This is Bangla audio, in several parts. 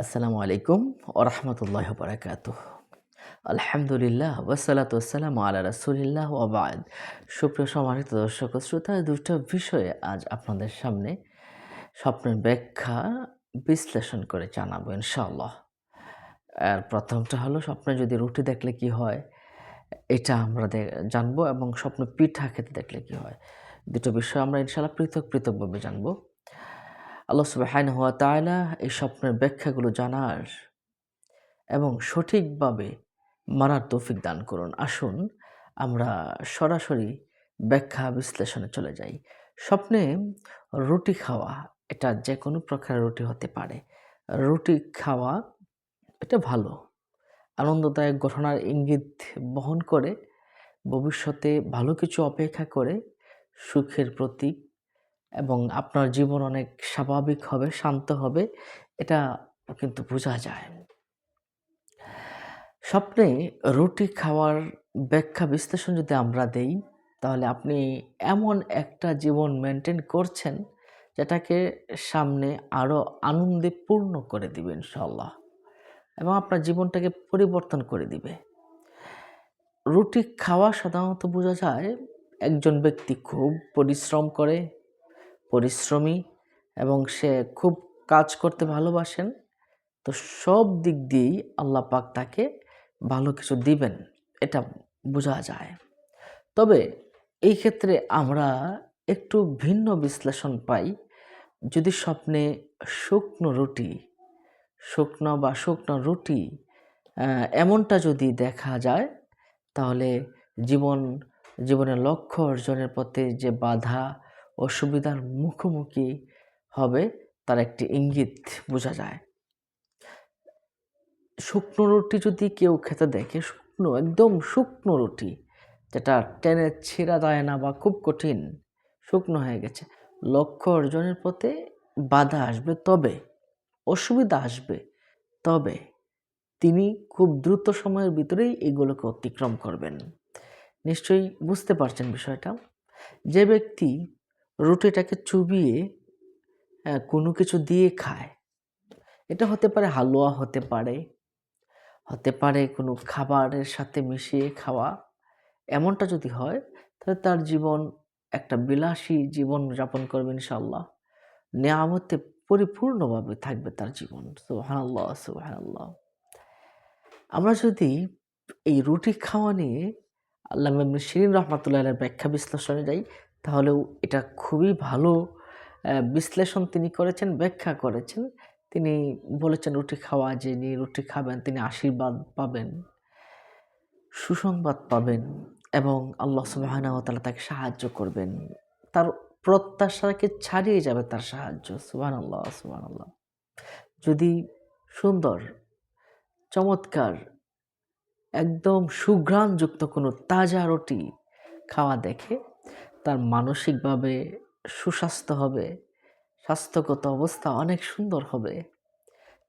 আসসালামু আলাইকুম ওরহমতুল্লাহ বারাকাতুহ। আলহামদুলিল্লাহ ওয়াসসালাতু ওয়াসসালামু আলা রাসূলিল্লাহ ওয়া বা'দ। সুপ্রিয় সম্মানিত দর্শক ও শ্রোতা, দুটো বিষয়ে আজ আপনাদের সামনে স্বপ্নের ব্যাখ্যা বিশ্লেষণ করে জানাবো ইনশাআল্লাহ। আর প্রথমটা হলো স্বপ্নে যদি রুটি দেখলে কি হয়, এটা আমরা জানবো, এবং স্বপ্নে পিঠা খেতে দেখলে কি হয়। দুটো বিষয় আমরা ইনশাআল্লাহ পৃথকভাবে জানবো। আল্লাহ সুবহানাহু ওয়া তাআলা এই স্বপ্নের ব্যাখ্যাগুলো জানার এবং সঠিকভাবে মানার তৌফিক দান করুন। আসুন আমরা সরাসরি ব্যাখ্যা বিশ্লেষণে চলে যাই। স্বপ্নে রুটি খাওয়া, এটা যেকোনো প্রকারের রুটি হতে পারে। রুটি খাওয়া এটা ভালো, আনন্দদায়ক ঘটনার ইঙ্গিত বহন করে, ভবিষ্যতে ভালো কিছু অপেক্ষা করে, সুখের প্রতীক, এবং আপনার জীবন অনেক স্বাভাবিক হবে, শান্ত হবে, এটা কিন্তু বোঝা যায়। স্বপ্নে রুটি খাওয়ার ব্যাখ্যা বিশ্লেষণ যদি আমরা দেই, তাহলে আপনি এমন একটা জীবন মেনটেন করছেন যেটাকে সামনে আরও আনন্দে পূর্ণ করে দিবে ইনশাআল্লাহ, এবং আপনার জীবনটাকে পরিবর্তন করে দিবে। রুটি খাওয়া সাধারণত বোঝা যায় একজন ব্যক্তি খুব পরিশ্রম করে, পরিশ্রমী, এবং সে খুব কাজ করতে ভালোবাসেন। তো সব দিক দিয়েই আল্লাহ পাক তাকে ভালো কিছু দিবেন, এটা বোঝা যায়। তবে এই ক্ষেত্রে আমরা একটু ভিন্ন বিশ্লেষণ পাই। যদি স্বপ্নে শুকনো রুটি এমনটা যদি দেখা যায়, তাহলে জীবন জীবনের লক্ষ্য অর্জনের পথে যে বাধা, অসুবিধার মুখোমুখি হবে, তার একটি ইঙ্গিত বোঝা যায়। শুকনো রুটি যদি কেউ খেতে দেখে, একদম শুকনো রুটি, যেটা টেনে ছিঁড়া যায় না বা খুব কঠিন, শুকনো হয়ে গেছে, লক্ষ্য অর্জনের পথে বাধা আসবে, তবে অসুবিধা আসবে, তবে তিনি খুব দ্রুত সময়ের ভিতরেই এগুলোকে অতিক্রম করবেন। নিশ্চয়ই বুঝতে পারছেন বিষয়টা। যে ব্যক্তি রুটিটাকে চুবিয়ে কোনো কিছু দিয়ে খায়, এটা হতে পারে হালুয়া, হতে পারে কোনো খাবারের সাথে মিশিয়ে খাওয়া। এমনটা যদি হয়, তাহলে তার জীবন একটা বিলাসী জীবন যাপন করবে ইনশাআল্লাহ। নেয়ামতে পরিপূর্ণভাবে থাকবে তার জীবন। সুবহানাল্লাহ, সুবহানাল্লাহ। আমরা যদি এই রুটি খাওয়া নিয়ে আল্লামা ইবনে শিরিন রাহমাতুল্লাহি আলাইহির ব্যাখ্যা বিশ্লেষণে যাই, তাহলেও এটা খুবই ভালো বিশ্লেষণ তিনি করেছেন, ব্যাখ্যা করেছেন। তিনি বলেছেন রুটি খাওয়া, যিনি রুটি খাবেন তিনি আশীর্বাদ পাবেন, সুসংবাদ পাবেন, এবং আল্লাহ সুবহানাহু ওয়া তাআলা তাকে সাহায্য করবেন। তার প্রত্যাশাকে ছাড়িয়ে যাবে তার সাহায্য। সুবহানাল্লাহ, সুবহানাল্লাহ। যদি সুন্দর, চমৎকার, একদম সুঘ্রাণযুক্ত কোনো তাজা রুটি খাওয়া দেখে, তার মানসিকভাবে সুস্বাস্থ্য হবে, স্বাস্থ্যগত অবস্থা অনেক সুন্দর হবে,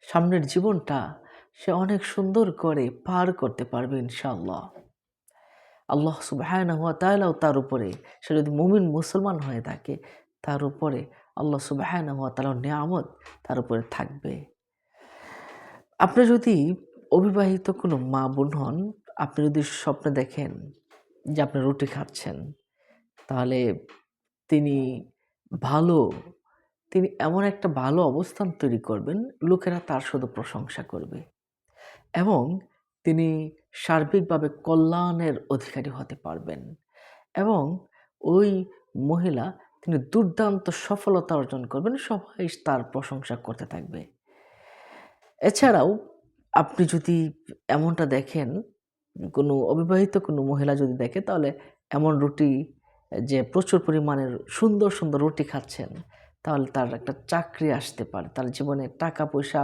সামনের জীবনটা সে অনেক সুন্দর করে পার করতে পারবে ইনশাআল্লাহ। আল্লাহ সুবহানাহু ওয়া তাআলাও তার উপরে, সে যদি মুমিন মুসলমান হয়ে থাকে, তার উপরে আল্লাহ সুবহানাহু ওয়া তাআলার নিয়ামত তার উপরে থাকবে। আপনি যদি অবিবাহিত কোনো মা বোন হন, আপনি যদি স্বপ্নে দেখেন যে আপনি রুটি খাচ্ছেন, তাহলে তিনি ভালো তিনি এমন একটা ভালো অবস্থান তৈরি করবেন, লোকেরা তার শুধু প্রশংসা করবে, এবং তিনি সার্বিকভাবে কল্যাণের অধিকারী হতে পারবেন, এবং ওই মহিলা তিনি দুর্দান্ত সফলতা অর্জন করবেন, সবাই তার প্রশংসা করতে থাকবে। এছাড়াও আপনি যদি এমনটা দেখেন, কোনো অবিবাহিত কোনো মহিলা যদি দেখে, তাহলে এমন রুটি, যে প্রচুর পরিমাণের সুন্দর রুটি খাচ্ছেন, তাহলে তার একটা চাকরি আসতে পারে। তার জীবনে টাকা-পয়সা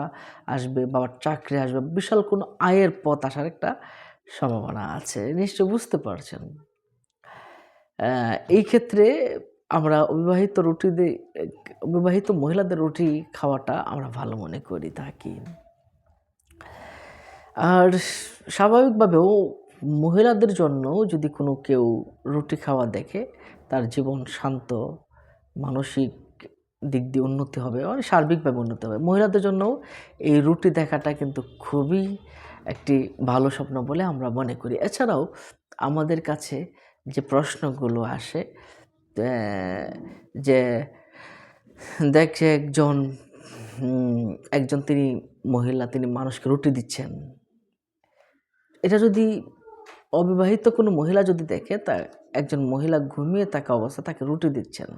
আসবে বা চাকরি আসবে। বিশাল কোনো আয়ের পথ আসার একটা সম্ভাবনা আছে। নিশ্চয়ই বুঝতে পারছেন। এই ক্ষেত্রে আমরা অবিবাহিত মহিলাদের রুটি খাওয়াটা আমরা ভালো মনে করি থাকি। আর স্বাভাবিকভাবেও মহিলাদের জন্য যদি কোনো কেউ রুটি খাওয়া দেখে, তার জীবন শান্ত, মানসিক দিক দিয়ে উন্নতি হবে, মানে সার্বিকভাবে উন্নতি হবে। মহিলাদের জন্যও এই রুটি দেখাটা কিন্তু খুবই একটি ভালো স্বপ্ন বলে আমরা মনে করি। এছাড়াও আমাদের কাছে যে প্রশ্নগুলো আসে, যে দেখছে একজন তিনি মহিলা, তিনি মানুষকে রুটি দিচ্ছেন। এটা যদি অবিবাহিত কোনো মহিলা যদি দেখে, তা একজন মহিলা ঘুমিয়ে থাকা অবস্থা তাকে রুটি দিচ্ছেন,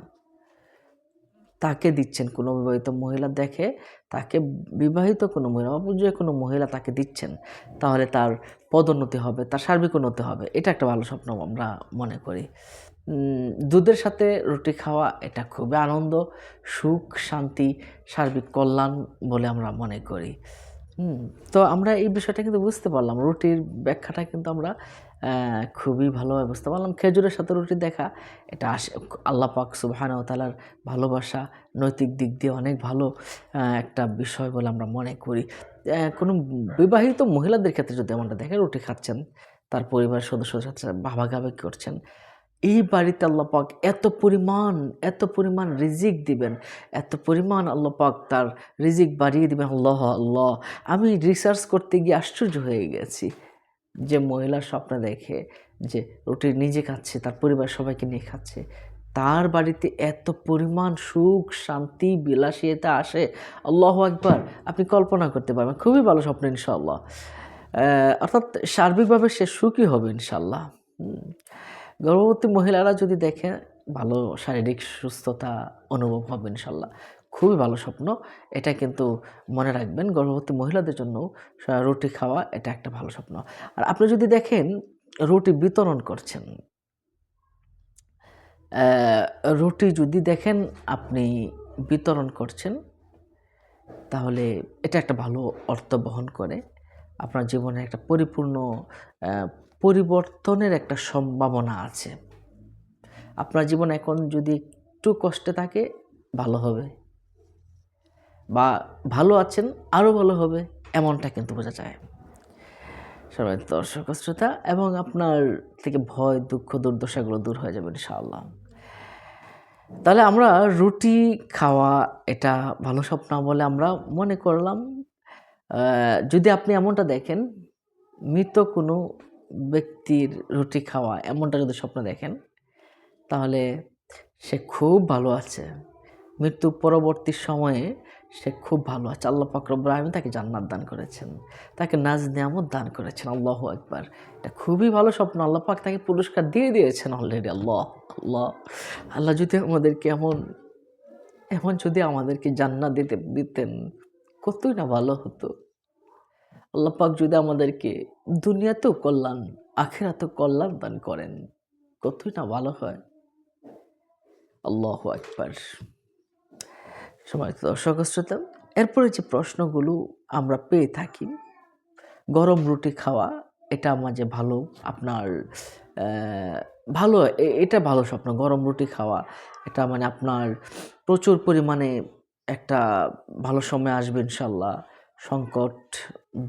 কোনো বিবাহিত মহিলা দেখে তাকে বিবাহিত কোনো মহিলা বা যে কোনো মহিলা তাকে দিচ্ছেন, তাহলে তার পদোন্নতি হবে, তার সার্বিক উন্নতি হবে। এটা একটা ভালো স্বপ্ন আমরা মনে করি। দুধের সাথে রুটি খাওয়া এটা খুবই আনন্দ, সুখ, শান্তি, সার্বিক কল্যাণ বলে আমরা মনে করি। তো আমরা এই বিষয়টা কিন্তু বুঝতে পারলাম। রুটির ব্যাখ্যাটা কিন্তু আমরা খুবই ভালোভাবে বুঝতে পারলাম। খেজুরের সাথে রুটি দেখা, এটা আল্লাহ পাক সুবহানাহু ওয়া তাআলার ভালোবাসা, নৈতিক দিক দিয়ে অনেক ভালো একটা বিষয় বলে আমরা মনে করি। কোনো বিবাহিত মহিলাদের ক্ষেত্রে যদি আমরা দেখি, রুটি খাচ্ছেন, তার পরিবারের সদস্যদের সাথে ভাগাভাগি করছেন, এই বাড়িতে আল্লাহ পাক এত পরিমাণ রিজিক দিবেন, এত পরিমাণ আল্লাহ পাক তার রিজিক বাড়িয়ে দিবেন। আল্লাহ আল্লাহ, আমি রিসার্চ করতে গিয়ে আশ্চর্য হয়ে গেছি যে মহিলার স্বপ্ন দেখে যে রুটি নিজে খাচ্ছে, তার পরিবার সবাইকে নিয়ে খাচ্ছে, তার বাড়িতে এত পরিমাণ সুখ, শান্তি, বিলাসিতা আসে। আল্লাহু আকবার, আপনি কল্পনা করতে পারবেন। খুবই ভালো স্বপ্ন ইনশাআল্লাহ। অর্থাৎ সার্বিকভাবে সে সুখী হবে ইনশাআল্লাহ। গর্ভবতী মহিলারা যদি দেখে, ভালো শারীরিক সুস্থতা অনুভব হবে ইনশাআল্লাহ। খুবই ভালো স্বপ্ন। এটা কিন্তু মনে রাখবেন, গর্ভবতী মহিলাদের জন্য রুটি খাওয়া এটা একটা ভালো স্বপ্ন। আর আপনি যদি দেখেন রুটি বিতরণ করছেন, রুটি যদি দেখেন আপনি বিতরণ করছেন, তাহলে এটা একটা ভালো অর্থ বহন করে। আপনার জীবনে একটা পরিপূর্ণ পরিবর্তনের একটা সম্ভাবনা আছে। আপনার জীবন এখন যদি একটু কষ্টে থাকে, ভালো হবে, বা ভালো আছেন আরও ভালো হবে, এমনটা কিন্তু বোঝা যায়। সবাই দর্শক শ্রোতা, এবং আপনার থেকে ভয়, দুঃখ, দুর্দশাগুলো দূর হয়ে যাবে ইনশাআল্লাহ। তাহলে আমরা রুটি খাওয়া এটা ভালো স্বপ্ন বলে আমরা মনে করলাম। যদি আপনি এমনটা দেখেন, মৃত কোনো ব্যক্তির রুটি খাওয়া এমনটা যদি স্বপ্ন দেখেন, তাহলে সে খুব ভালো আছে। মৃত্যু পরবর্তী সময়ে সে খুব ভালো আছে। আল্লাহ পাক রব্বুল আলামিন তাকে জান্নাত দান করেছেন, তাকে নাজ নিয়ামত দান করেছেন। আল্লাহু আকবার, এটা খুবই ভালো স্বপ্ন। আল্লাহ পাক তাকে পুরস্কার দিয়ে দিয়েছেন অলরেডি। আল্লাহ আল্লাহ আল্লাহ যদি আমাদেরকে এমন যদি আমাদেরকে জান্নাত দিতেন, কতই না ভালো হতো। আল্লাহ পাক যদি আমাদেরকে দুনিয়াতেও কল্যাণ, আখিরাতেও কল্যাণ দান করেন, কতই না ভালো হয়। আল্লাহু আকবার। সম্মানিত দর্শক শ্রোতা, এরপরে যে প্রশ্নগুলো আমরা পেয়ে থাকি, গরম রুটি খাওয়া এটা মাঝে ভালো, আপনার ভালো, এটা ভালো স্বপ্ন। গরম রুটি খাওয়া এটা মানে আপনার প্রচুর পরিমাণে একটা ভালো সময় আসবে ইনশাল্লাহ। সংকট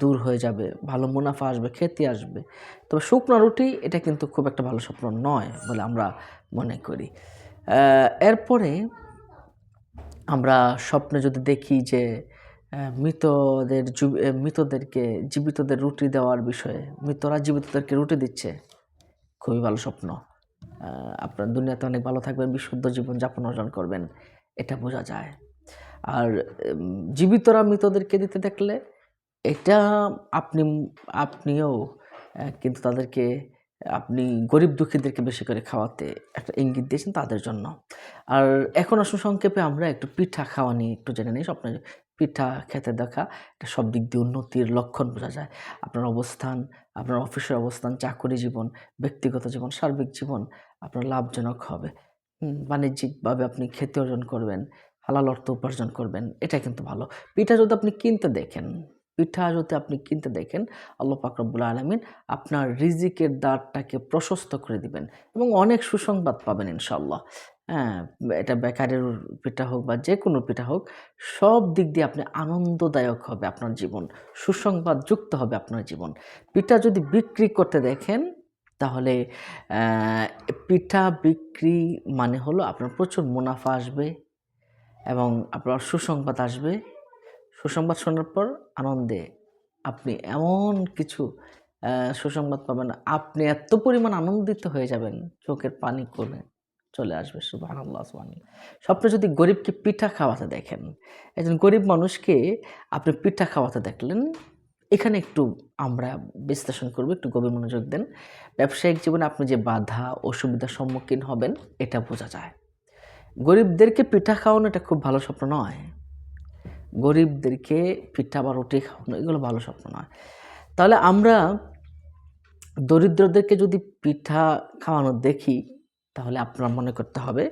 দূর হয়ে যাবে, ভালো মুনাফা আসবে, খ্যাতি আসবে। তবে শুকনো রুটি এটা কিন্তু খুব একটা ভালো স্বপ্ন নয় বলে আমরা মনে করি। এরপরে আমরা স্বপ্নে যদি দেখি যে মৃতদেরকে জীবিতদের রুটি দেওয়ার বিষয়ে, মৃতরা জীবিতদেরকে রুটি দিচ্ছে, খুবই ভালো স্বপ্ন। আপনার দুনিয়াতে অনেক ভালো থাকবেন, বিশুদ্ধ জীবনযাপন অর্জন করবেন, এটা বোঝা যায়। আর জীবিতরা মৃতদেরকে দিতে দেখলে, এটা আপনিও কিন্তু তাদেরকে, আপনি গরিব দুঃখীদেরকে বেশি করে খাওয়াতে একটা ইঙ্গিত দিয়েছেন তাদের জন্য। আর এখন আসুন সংক্ষেপে আমরা একটু পিঠা খাওয়া নিয়ে একটু জেনে নিই। স্বপ্নে পিঠা খেতে দেখা, এটা সব দিক দিয়ে উন্নতির লক্ষণ বোঝা যায়। আপনার অবস্থান, আপনার অফিসের অবস্থান, চাকরি জীবন, ব্যক্তিগত জীবন, সার্বিক জীবন আপনার লাভজনক হবে। বাণিজ্যিকভাবে আপনি খ্যাতি অর্জন করবেন, হালাল অর্থ উপার্জন করবেন, এটা কিন্তু ভালো। পিঠা যদি আপনি কিনতে দেখেন, আল্লাহ পাক রব্বুল আলামিন আপনার রিজিকের দ্বারটাকে প্রশস্ত করে দিবেন এবং অনেক সুসংবাদ পাবেন ইনশাআল্লাহ। হ্যাঁ, এটা বেকারির পিঠা হোক বা যে কোনো পিঠা হোক, সব দিক দিয়ে আপনি আনন্দদায়ক হবে আপনার জীবন, সুসংবাদ যুক্ত হবে আপনার জীবন। পিঠা যদি বিক্রি করতে দেখেন, তাহলে পিঠা বিক্রি মানে হলো আপনার প্রচুর মুনাফা আসবে, এবং আপনার সুসংবাদ আসবে। সুসংবাদ শোনার পর আনন্দে আপনি এমন কিছু সুসংবাদ পাবেন, আপনি এত পরিমাণ আনন্দিত হয়ে যাবেন, চোখের পানি চলে আসবে। সুবহানাল্লাহ, সুবহানাল্লাহ। স্বপ্নে যদি গরিবকে পিঠা খাওয়াতে দেখেন, একজন গরিব মানুষকে আপনি পিঠা খাওয়াতে দেখলেন, এখানে একটু আমরা বিশ্লেষণ করব, একটু গভীর মনোযোগ দেন। ব্যবসায়িক জীবনে আপনি যে বাধা, অসুবিধার সম্মুখীন হবেন, এটা বোঝা যায়। গরিবদেরকে পিঠা খাওয়ানো এটা খুব ভালো স্বপ্ন নয়। গরিবদেরকে পিঠা বা রুটি খাওয়ানো এগুলো ভালো স্বপ্ন নয়। তাহলে আমরা দরিদ্রদেরকে যদি পিঠা খাওয়ানো দেখি, তাহলে আপনার মনে করতে হবে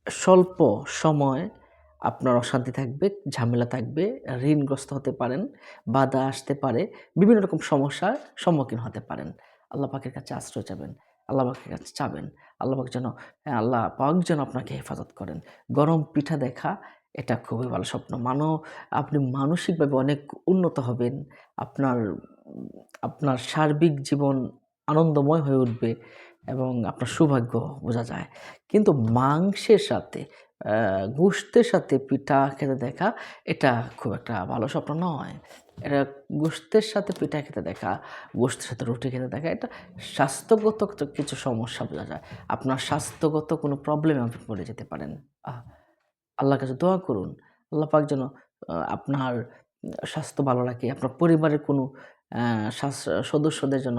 স্বল্প সময় আপনার অশান্তি থাকবে, ঝামেলা থাকবে, ঋণগ্রস্ত হতে পারেন, বাধা আসতে পারে, বিভিন্ন রকম সমস্যার সম্মুখীন হতে পারেন। আল্লাহ পাকের কাছে আশ্রয় চাবেন, আল্লাহ পাকের কাছে চাবেন। আল্লাহ পাক যেন আল্লাহ পাক যেন আপনাকে হেফাজত করেন। গরম পিঠা দেখা এটা খুবই ভালো স্বপ্ন। আপনি মানসিকভাবে অনেক উন্নত হবেন। আপনার আপনার সার্বিক জীবন আনন্দময় হয়ে উঠবে এবং আপনার সৌভাগ্য বোঝা যায়। কিন্তু মাংসের সাথে গোশতের সাথে পিঠা খেতে দেখা এটা খুব একটা ভালো স্বপ্ন নয়। এটা গোশতের সাথে পিঠা খেতে দেখা, গোশতের সাথে রুটি খেতে দেখা এটা স্বাস্থ্যগত কিছু সমস্যা বোঝা যায়। আপনার স্বাস্থ্যগত কোনো প্রবলেমে আপনি পড়ে যেতে পারেন। আহ আল্লাহর কাছে দোয়া করুন। আল্লাহ পাক যেন আপনার স্বাস্থ্য ভালো রাখে। আপনার পরিবারের কোনো আ সদস্যদের যেন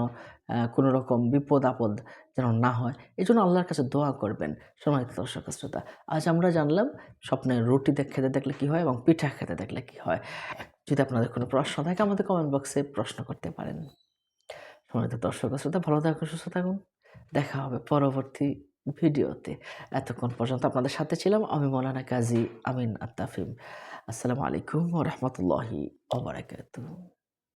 কোনো রকম বিপদ-আপদ যেন না হয়। এজন্য আল্লাহর কাছে দোয়া করবেন। সম্মানিত দর্শক শ্রোতা, আজ আমরা জানলাম স্বপ্নে রুটি খেতে দেখলে কী হয় এবং পিঠা খেতে দেখলে কী হয়। যদি আপনাদের কোনো প্রশ্ন থাকে আমাদের কমেন্ট বক্সে প্রশ্ন করতে পারেন। সম্মানিত দর্শক শ্রোতা, ভালো থাকুন, সুস্থ থাকুন। দেখা হবে পরবর্তী ভিডিওতে। এতক্ষণ পর্যন্ত আপনাদের সাথে ছিলাম আমি মৌলানা কাজী আমিন আত্তাফিম। আসসালামু আলাইকুম ওয়া রাহমাতুল্লাহি ওয়া বারাকাতুহু।